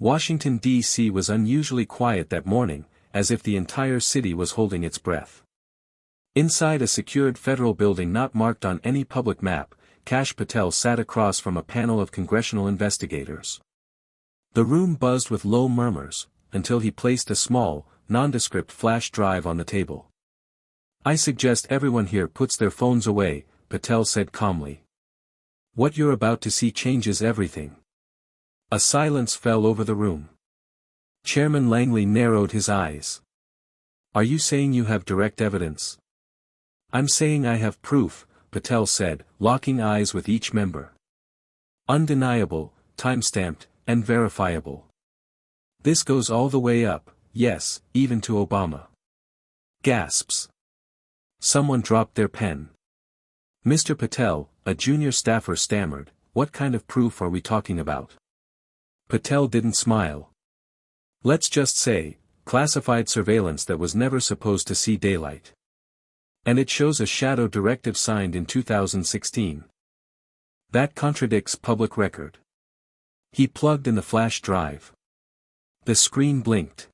Washington, D.C. was unusually quiet that morning, as if the entire city was holding its breath. Inside a secured federal building not marked on any public map, Kash Patel sat across from a panel of congressional investigators. The room buzzed with low murmurs, until he placed a small, nondescript flash drive on the table. "I suggest everyone here puts their phones away," Patel said calmly. "What you're about to see changes everything." A silence fell over the room. Chairman Langley narrowed his eyes. "Are you saying you have direct evidence?" "I'm saying I have proof," Patel said, locking eyes with each member. "Undeniable, time-stamped, and verifiable. This goes all the way up, yes, even to Obama." Gasps. Someone dropped their pen. "Mr. Patel," a junior staffer stammered, "what kind of proof are we talking about?" Patel didn't smile. "Let's just say, classified surveillance that was never supposed to see daylight. And it shows a shadow directive signed in 2016. That contradicts public record." He plugged in the flash drive. The screen blinked.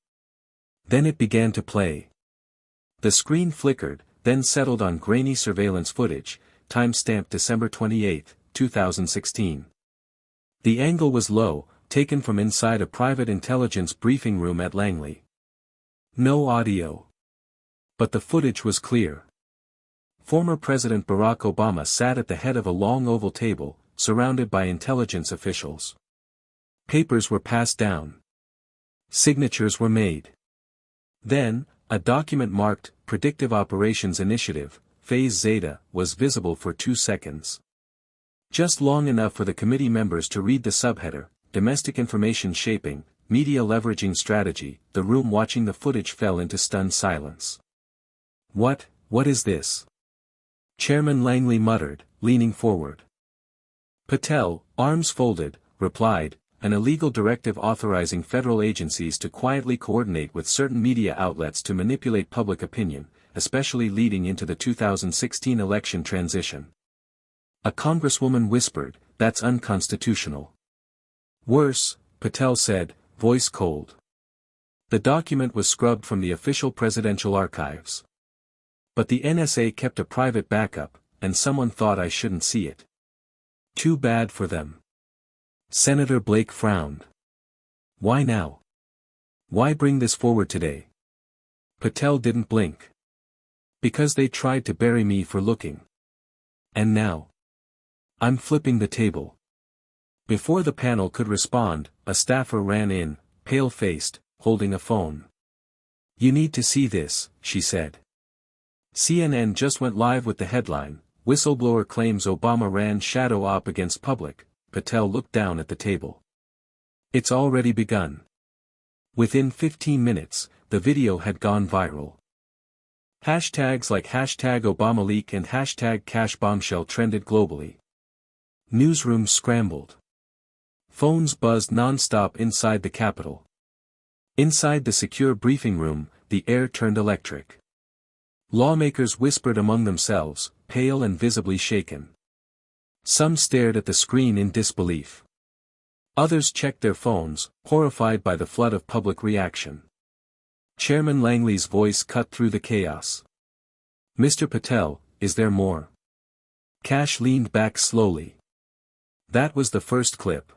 Then it began to play. The screen flickered, then settled on grainy surveillance footage, time-stamped December 28, 2016. The angle was low, taken from inside a private intelligence briefing room at Langley. No audio. But the footage was clear. Former President Barack Obama sat at the head of a long oval table, surrounded by intelligence officials. Papers were passed down. Signatures were made. Then, a document marked, Predictive Operations Initiative, Phase Zeta, was visible for 2 seconds. Just long enough for the committee members to read the subheader, Domestic Information Shaping, Media Leveraging Strategy. The room watching the footage fell into stunned silence. What is this?" Chairman Langley muttered, leaning forward. Patel, arms folded, replied, "An illegal directive authorizing federal agencies to quietly coordinate with certain media outlets to manipulate public opinion, especially leading into the 2016 election transition." A congresswoman whispered, "That's unconstitutional." "Worse," Patel said, voice cold. The document was scrubbed from the official presidential archives. But the NSA kept a private backup, and someone thought I shouldn't see it. Too bad for them. Senator Blake frowned. "Why now? Why bring this forward today?" Patel didn't blink. "Because they tried to bury me for looking. And now I'm flipping the table." Before the panel could respond, a staffer ran in, pale-faced, holding a phone. "You need to see this," she said. CNN just went live with the headline, "Whistleblower Claims Obama Ran Shadow Op Against Public." Patel looked down at the table. "It's already begun." Within 15 minutes, the video had gone viral. Hashtags like #ObamaLeak and #CashBombshell trended globally. Newsrooms scrambled. Phones buzzed non-stop inside the Capitol. Inside the secure briefing room, the air turned electric. Lawmakers whispered among themselves, pale and visibly shaken. Some stared at the screen in disbelief. Others checked their phones, horrified by the flood of public reaction. Chairman Langley's voice cut through the chaos. "Mr. Patel, is there more?" Kash leaned back slowly. "That was the first clip.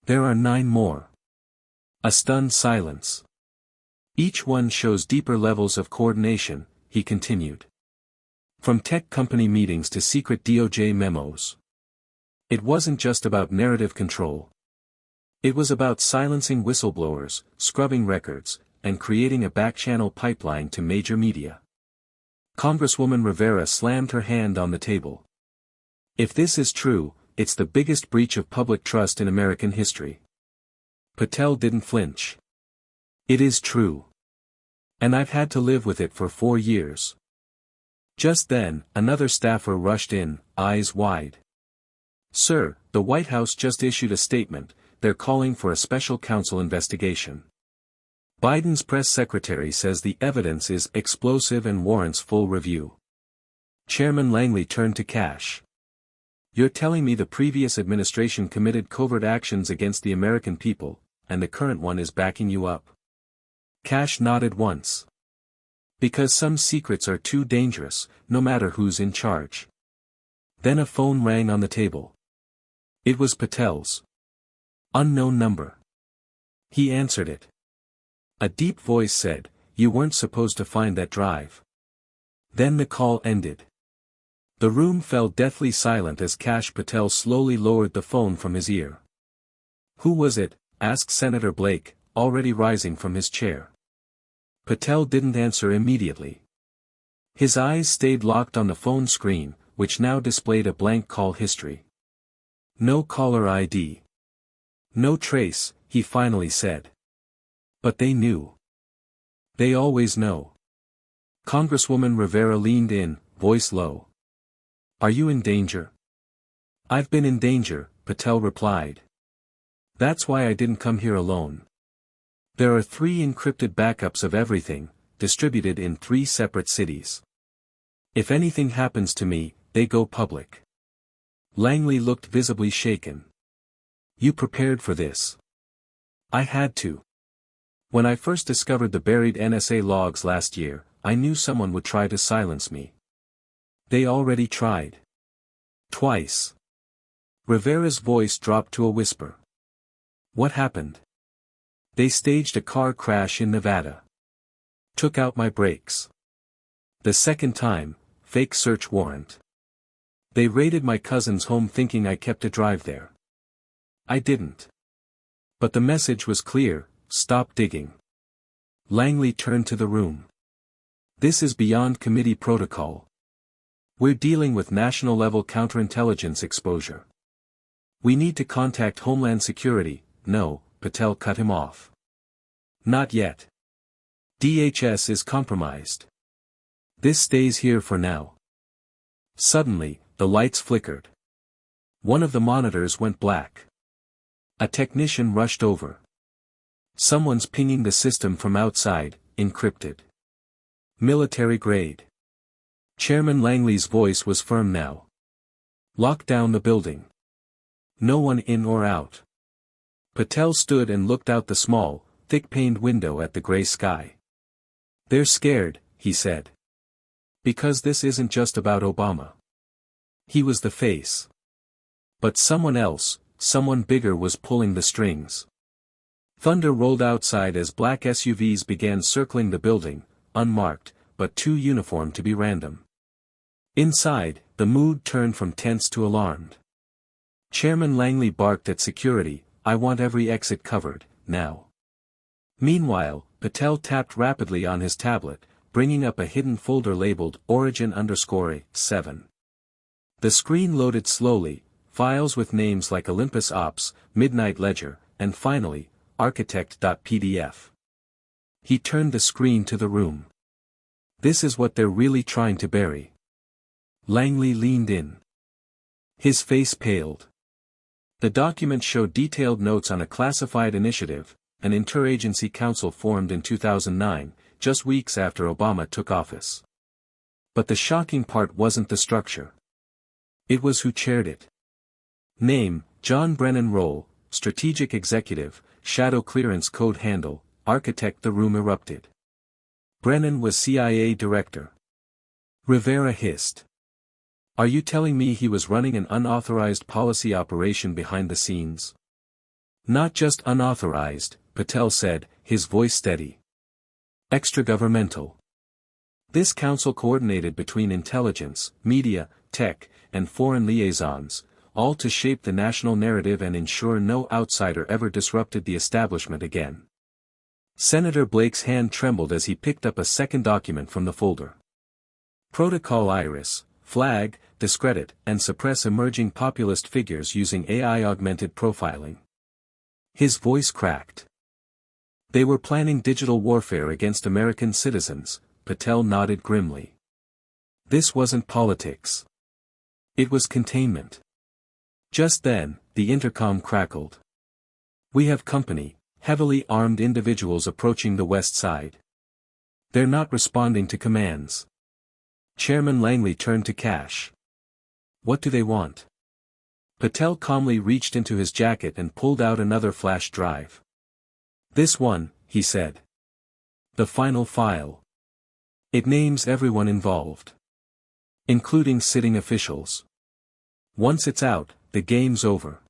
There are 9 more." A stunned silence. "Each one shows deeper levels of coordination," he continued. "From tech company meetings to secret DOJ memos. It wasn't just about narrative control. It was about silencing whistleblowers, scrubbing records, and creating a back-channel pipeline to major media." Congresswoman Rivera slammed her hand on the table. "If this is true, it's the biggest breach of public trust in American history." Patel didn't flinch. "It is true. And I've had to live with it for 4 years." Just then, another staffer rushed in, eyes wide. "Sir, the White House just issued a statement, they're calling for a special counsel investigation. Biden's press secretary says the evidence is explosive and warrants full review." Chairman Langley turned to Kash. "You're telling me the previous administration committed covert actions against the American people, and the current one is backing you up. Kash nodded once. Because some secrets are too dangerous, no matter who's in charge. Then a phone rang on the table. It was Patel's. Unknown number. He answered it. A deep voice said, "You weren't supposed to find that drive." Then the call ended. The room fell deathly silent as Kash Patel slowly lowered the phone from his ear. "Who was it?" asked Senator Blake, already rising from his chair. Patel didn't answer immediately. His eyes stayed locked on the phone screen, which now displayed a blank call history. No caller ID. No trace, he finally said. But they knew. They always know. Congresswoman Rivera leaned in, voice low. "Are you in danger?" "I've been in danger," Patel replied. "That's why I didn't come here alone. There are 3 encrypted backups of everything, distributed in 3 separate cities. If anything happens to me, they go public." Langley looked visibly shaken. "You prepared for this?" "I had to. When I first discovered the buried NSA logs last year, I knew someone would try to silence me. They already tried. Twice." Rivera's voice dropped to a whisper. "What happened?" "They staged a car crash in Nevada. Took out my brakes. The second time, fake search warrant. They raided my cousin's home thinking I kept a drive there. I didn't. But the message was clear, stop digging." Langley turned to the room. "This is beyond committee protocol. We're dealing with national-level counterintelligence exposure. We need to contact Homeland Security." "No," Patel cut him off. "Not yet. DHS is compromised. This stays here for now." Suddenly, the lights flickered. One of the monitors went black. A technician rushed over. "Someone's pinging the system from outside, encrypted. Military grade." Chairman Langley's voice was firm now. "Lock down the building. No one in or out." Patel stood and looked out the small, thick-paned window at the gray sky. "They're scared," he said. "Because this isn't just about Obama. He was the face. But someone else, someone bigger was pulling the strings." Thunder rolled outside as black SUVs began circling the building, unmarked, but too uniform to be random. Inside, the mood turned from tense to alarmed. Chairman Langley barked at security, "I want every exit covered, now." Meanwhile, Patel tapped rapidly on his tablet, bringing up a hidden folder labeled Origin_A7. The screen loaded slowly, files with names like Olympus Ops, Midnight Ledger, and finally, Architect.pdf. He turned the screen to the room. "This is what they're really trying to bury." Langley leaned in. His face paled. The document showed detailed notes on a classified initiative, an interagency council formed in 2009, just weeks after Obama took office. But the shocking part wasn't the structure. It was who chaired it. Name, John Brennan. Role, Strategic Executive, Shadow Clearance Code Handle, Architect. The room erupted. Brennan was CIA Director. Rivera hissed. "Are you telling me he was running an unauthorized policy operation behind the scenes?" "Not just unauthorized," Patel said, his voice steady. "Extragovernmental. This council coordinated between intelligence, media, tech, and foreign liaisons, all to shape the national narrative and ensure no outsider ever disrupted the establishment again." Senator Blake's hand trembled as he picked up a second document from the folder. Protocol Iris, flag, discredit, and suppress emerging populist figures using AI-augmented profiling. His voice cracked. They were planning digital warfare against American citizens, Patel nodded grimly. This wasn't politics. It was containment. Just then, the intercom crackled. "We have company, heavily armed individuals approaching the west side. They're not responding to commands." Chairman Langley turned to Kash. "What do they want?" Patel calmly reached into his jacket and pulled out another flash drive. This one, he said. The final file. It names everyone involved. Including sitting officials. Once it's out, the game's over.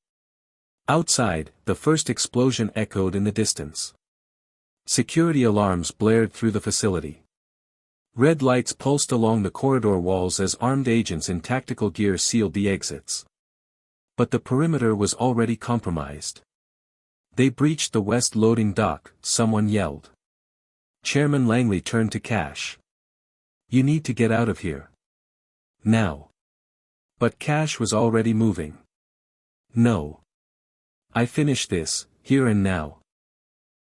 Outside, the first explosion echoed in the distance. Security alarms blared through the facility. Red lights pulsed along the corridor walls as armed agents in tactical gear sealed the exits. But the perimeter was already compromised. They breached the west loading dock, someone yelled. Chairman Langley turned to Kash. You need to get out of here. Now. But Kash was already moving. No. I finish this, here and now.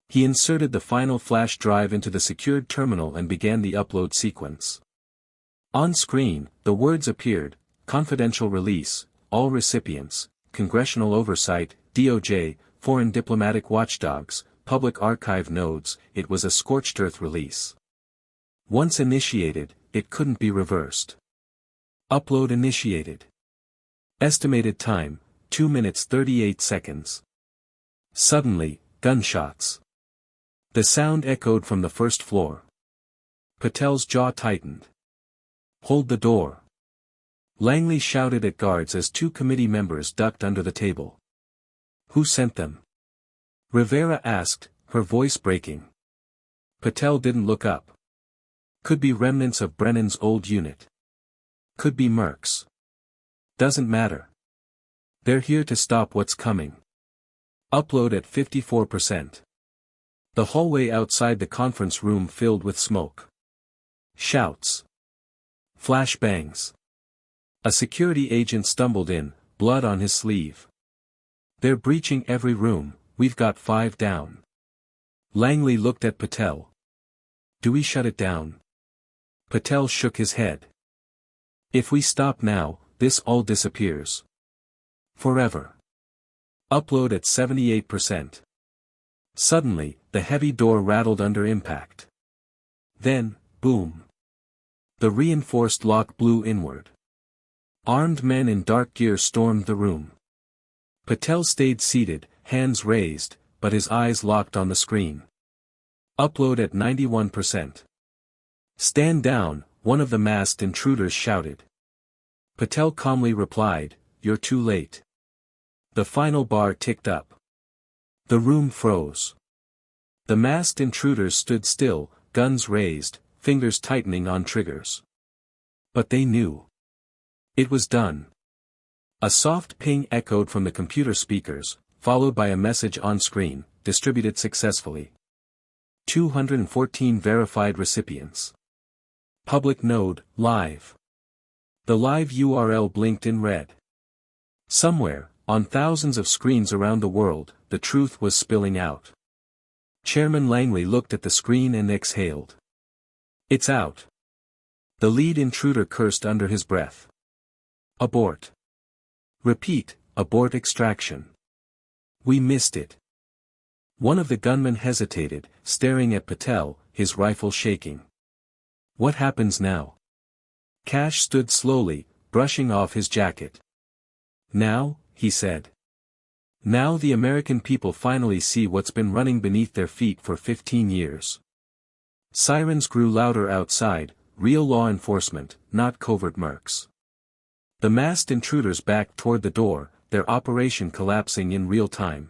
He inserted the final flash drive into the secured terminal and began the upload sequence. On screen, the words appeared: confidential release, all recipients, congressional oversight, DOJ, foreign diplomatic watchdogs, public archive nodes. It was a scorched earth release. Once initiated, it couldn't be reversed. Upload initiated. Estimated time, 2 minutes 38 seconds. Suddenly, gunshots. The sound echoed from the first floor. Patel's jaw tightened. Hold the door. Langley shouted at guards as 2 committee members ducked under the table. Who sent them? Rivera asked, her voice breaking. Patel didn't look up. Could be remnants of Brennan's old unit. Could be mercs. Doesn't matter. They're here to stop what's coming. Upload at 54%. The hallway outside the conference room filled with smoke. Shouts. Flash bangs. A security agent stumbled in, blood on his sleeve. They're breaching every room, we've got 5 down. Langley looked at Patel. Do we shut it down? Patel shook his head. If we stop now, this all disappears. Forever. Upload at 78%. Suddenly, the heavy door rattled under impact. Then, boom. The reinforced lock blew inward. Armed men in dark gear stormed the room. Patel stayed seated, hands raised, but his eyes locked on the screen. Upload at 91%. Stand down, one of the masked intruders shouted. Patel calmly replied, You're too late. The final bar ticked up. The room froze. The masked intruders stood still, guns raised, fingers tightening on triggers. But they knew. It was done. A soft ping echoed from the computer speakers, followed by a message on screen, distributed successfully. 214 verified recipients. Public node, live. The live URL blinked in red. Somewhere, on thousands of screens around the world, the truth was spilling out. Chairman Langley looked at the screen and exhaled. It's out. The lead intruder cursed under his breath. Abort. Repeat, abort extraction. We missed it. One of the gunmen hesitated, staring at Patel, his rifle shaking. What happens now? Kash stood slowly, brushing off his jacket. Now, he said. Now the American people finally see what's been running beneath their feet for 15 years. Sirens grew louder outside, real law enforcement, not covert mercs. The masked intruders backed toward the door, their operation collapsing in real time.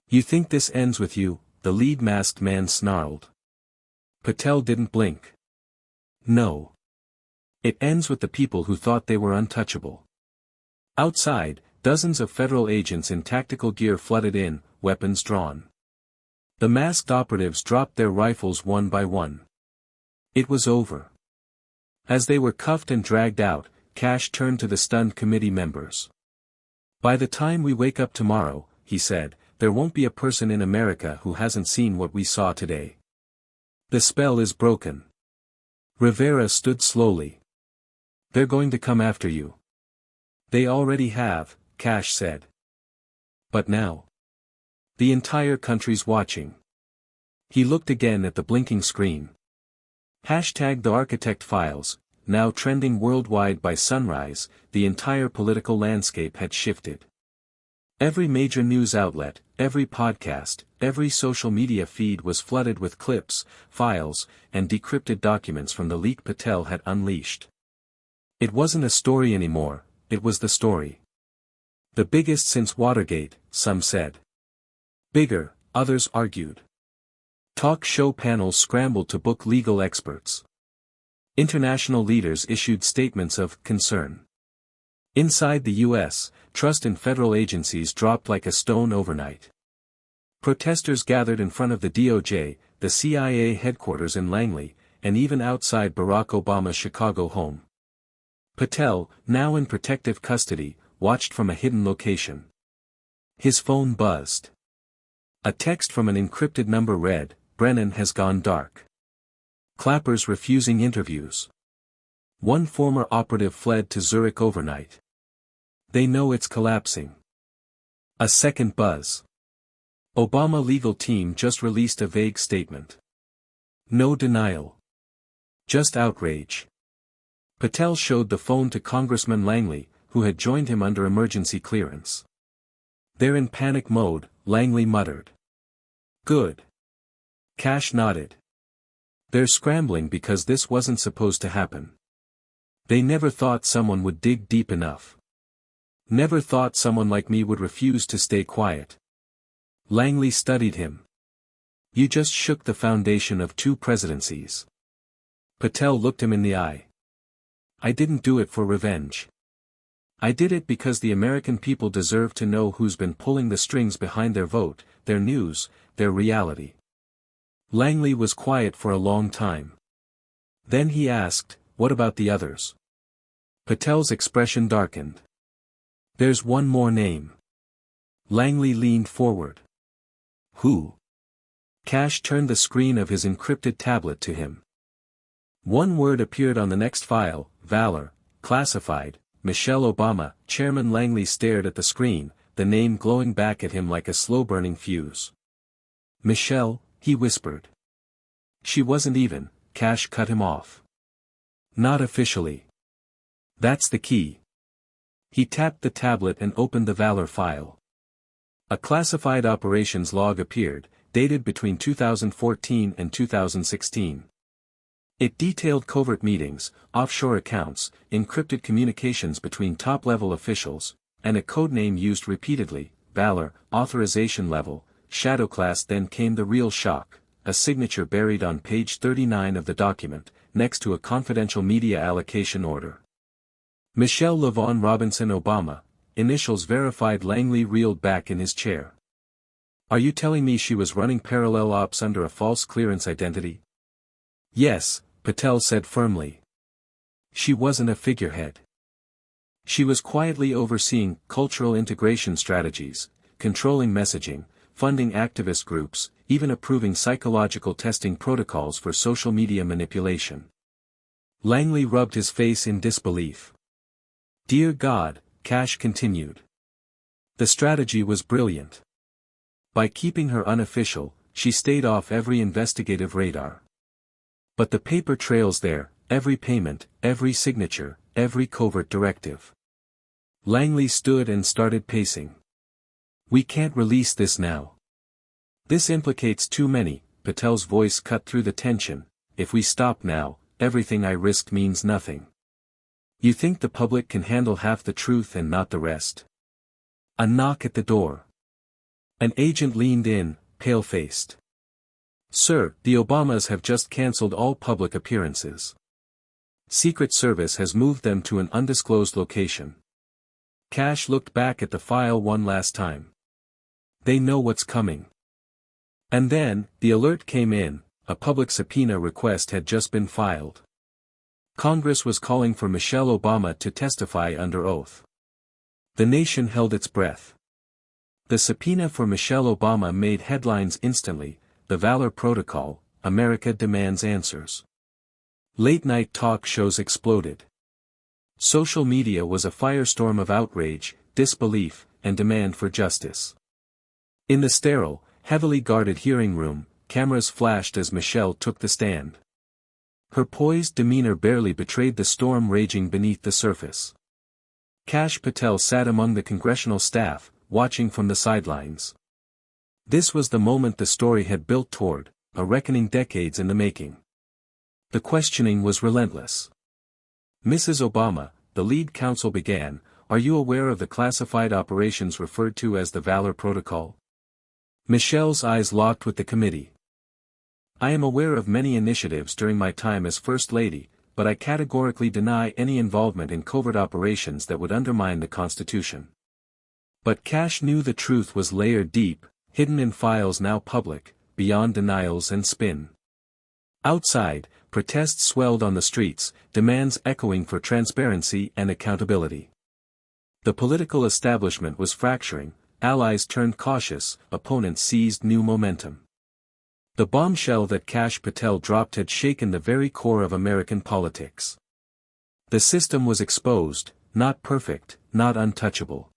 You think this ends with you? The lead masked man snarled. Patel didn't blink. No. It ends with the people who thought they were untouchable. Outside, dozens of federal agents in tactical gear flooded in, weapons drawn. The masked operatives dropped their rifles one by one. It was over. As they were cuffed and dragged out, Kash turned to the stunned committee members. By the time we wake up tomorrow, he said, there won't be a person in America who hasn't seen what we saw today. The spell is broken. Rivera stood slowly. They're going to come after you. They already have, Kash said. But now? The entire country's watching. He looked again at the blinking screen. Hashtag the architect files, now trending worldwide by sunrise, the entire political landscape had shifted. Every major news outlet, every podcast, every social media feed was flooded with clips, files, and decrypted documents from the leak Patel had unleashed. It wasn't a story anymore, it was the story. The biggest since Watergate, some said. Bigger, others argued. Talk show panels scrambled to book legal experts. International leaders issued statements of concern. Inside the U.S., trust in federal agencies dropped like a stone overnight. Protesters gathered in front of the DOJ, the CIA headquarters in Langley, and even outside Barack Obama's Chicago home. Patel, now in protective custody, watched from a hidden location. His phone buzzed. A text from an encrypted number read, "Brennan has gone dark. Clappers refusing interviews. One former operative fled to Zurich overnight. They know it's collapsing." A second buzz. Obama legal team just released a vague statement. No denial. Just outrage. Patel showed the phone to Congressman Langley, who had joined him under emergency clearance. "They're in panic mode," Langley muttered. "Good." Kash nodded. "They're scrambling because this wasn't supposed to happen. They never thought someone would dig deep enough. Never thought someone like me would refuse to stay quiet." Langley studied him. "You just shook the foundation of 2 presidencies." Patel looked him in the eye. "I didn't do it for revenge. I did it because the American people deserve to know who's been pulling the strings behind their vote, their news, their reality." Langley was quiet for a long time. Then he asked, "What about the others?" Patel's expression darkened. "There's one more name." Langley leaned forward. "Who?" Kash turned the screen of his encrypted tablet to him. One word appeared on the next file, "Valor, classified, Michelle Obama." Chairman Langley stared at the screen, the name glowing back at him like a slow-burning fuse. "Michelle," he whispered. "She wasn't even," Kash cut him off. "Not officially. That's the key." He tapped the tablet and opened the Valor file. A classified operations log appeared, dated between 2014 and 2016. It detailed covert meetings, offshore accounts, encrypted communications between top-level officials, and a codename used repeatedly, Valor, authorization level, shadow class. Then came the real shock, a signature buried on page 39 of the document, next to a confidential media allocation order. Michelle LaVaughn Robinson Obama, initials verified. Langley reeled back in his chair. "Are you telling me she was running parallel ops under a false clearance identity?" "Yes," Patel said firmly. "She wasn't a figurehead. She was quietly overseeing cultural integration strategies, controlling messaging, funding activist groups, even approving psychological testing protocols for social media manipulation." Langley rubbed his face in disbelief. "Dear God," Kash continued. "The strategy was brilliant. By keeping her unofficial, she stayed off every investigative radar. But the paper trail's there, every payment, every signature, every covert directive." Langley stood and started pacing. "We can't release this now. This implicates too many." Patel's voice cut through the tension. "If we stop now, everything I risked means nothing. You think the public can handle half the truth and not the rest?" A knock at the door. An agent leaned in, pale-faced. "Sir, the Obamas have just cancelled all public appearances. Secret Service has moved them to an undisclosed location." Kash looked back at the file one last time. "They know what's coming." And then, the alert came in, a public subpoena request had just been filed. Congress was calling for Michelle Obama to testify under oath. The nation held its breath. The subpoena for Michelle Obama made headlines instantly, "The Valor Protocol, America demands answers." Late-night talk shows exploded. Social media was a firestorm of outrage, disbelief, and demand for justice. In the sterile, heavily guarded hearing room, cameras flashed as Michelle took the stand. Her poised demeanor barely betrayed the storm raging beneath the surface. Kash Patel sat among the congressional staff, watching from the sidelines. This was the moment the story had built toward, a reckoning decades in the making. The questioning was relentless. "Mrs. Obama," the lead counsel began, "are you aware of the classified operations referred to as the Valor Protocol?" Michelle's eyes locked with the committee. "I am aware of many initiatives during my time as First Lady, but I categorically deny any involvement in covert operations that would undermine the Constitution." But Kash knew the truth was layered deep, hidden in files now public, beyond denials and spin. Outside, protests swelled on the streets, demands echoing for transparency and accountability. The political establishment was fracturing, allies turned cautious, opponents seized new momentum. The bombshell that Kash Patel dropped had shaken the very core of American politics. The system was exposed, not perfect, not untouchable.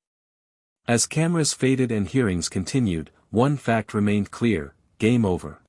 As cameras faded and hearings continued, one fact remained clear: game over.